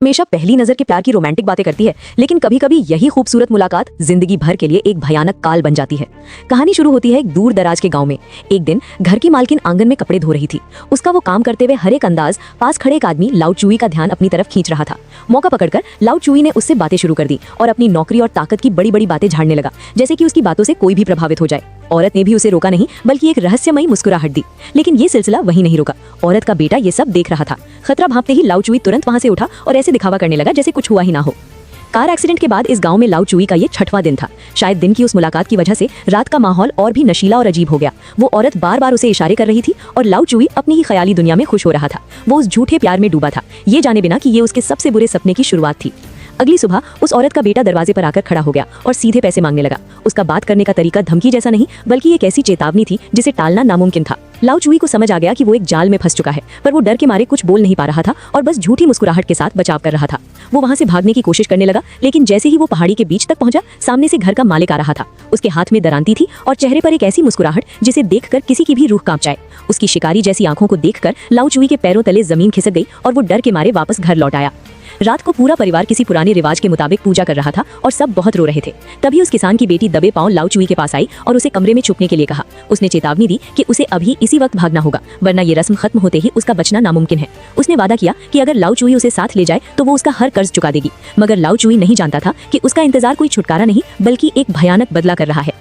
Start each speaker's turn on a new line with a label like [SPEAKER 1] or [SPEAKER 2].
[SPEAKER 1] हमेशा पहली नजर के प्यार की रोमांटिक बातें करती है, लेकिन कभी कभी यही खूबसूरत मुलाकात जिंदगी भर के लिए एक भयानक काल बन जाती है। कहानी शुरू होती है एक दूर दराज के गांव में। एक दिन घर की मालकिन आंगन में कपड़े धो रही थी। उसका वो काम करते हुए हर एक अंदाज पास खड़े एक आदमी लाउ चुई का ध्यान अपनी तरफ खींच रहा था। मौका पकड़कर लाउ चुई ने उससे बातें शुरू कर दी और अपनी नौकरी और ताकत की बड़ी बड़ी बातें झाड़ने लगा, जैसे कि उसकी बातों से कोई भी प्रभावित हो जाए। औरत ने भी उसे रोका नहीं, बल्कि एक रहस्यमयी मुस्कुराहट दी। लेकिन ये सिलसिला वहीं नहीं रुका। औरत का बेटा ये सब देख रहा था। खतरा भांपते ही लाउ चुई तुरंत वहां से उठा और ऐसे दिखावा करने लगा जैसे कुछ हुआ ही ना हो। कार एक्सीडेंट के बाद इस गांव में लाउ चुई का ये 6वां दिन था। शायद दिन की उस मुलाकात की वजह से रात का माहौल और भी नशीला और अजीब हो गया। वो औरत बार बार उसे इशारे कर रही थी और लाउ चुई अपनी ही ख्याली दुनिया में खुश हो रहा था। वो उस झूठे प्यार में डूबा था, ये जाने बिना कि ये उसके सबसे बुरे सपने की शुरुआत थी। अगली सुबह उस औरत का बेटा दरवाजे पर आकर खड़ा हो गया और सीधे पैसे मांगने लगा। उसका बात करने का तरीका धमकी जैसा नहीं, बल्कि एक ऐसी चेतावनी थी जिसे टालना नामुमकिन था। लाउ चुई को समझ आ गया कि वो एक जाल में फंस चुका है, पर वो डर के मारे कुछ बोल नहीं पा रहा था और बस झूठी मुस्कुराहट के साथ बचाव कर रहा था। वो वहां से भागने की कोशिश करने लगा, लेकिन जैसे ही वो पहाड़ी के बीच तक पहुंचा, सामने से घर का मालिक आ रहा था। उसके हाथ में दरांती थी और चेहरे पर एक ऐसी मुस्कुराहट जिसे देखकर किसी की भी रूह कांप जाए। उसकी शिकारी जैसी आंखों को देखकर लाउ चुई के पैरों तले जमीन खिसक गई और वो डर के मारे वापस घर लौट आया। रात को पूरा परिवार किसी पुराने रिवाज के मुताबिक पूजा कर रहा था और सब बहुत रो रहे थे। तभी उस किसान की बेटी दबे पांव लाउ चुई के पास आई और उसे कमरे में छुपने के लिए कहा। उसने चेतावनी दी कि उसे अभी इसी वक्त भागना होगा, वरना ये रस्म खत्म होते ही उसका बचना नामुमकिन है। उसने वादा किया कि अगर लाउ चुई उसे साथ ले जाए तो वो उसका हर कर्ज चुका देगी। मगर लाउ चुई नहीं जानता था कि उसका इंतजार कोई छुटकारा नहीं, बल्कि एक भयानक बदला कर रहा है।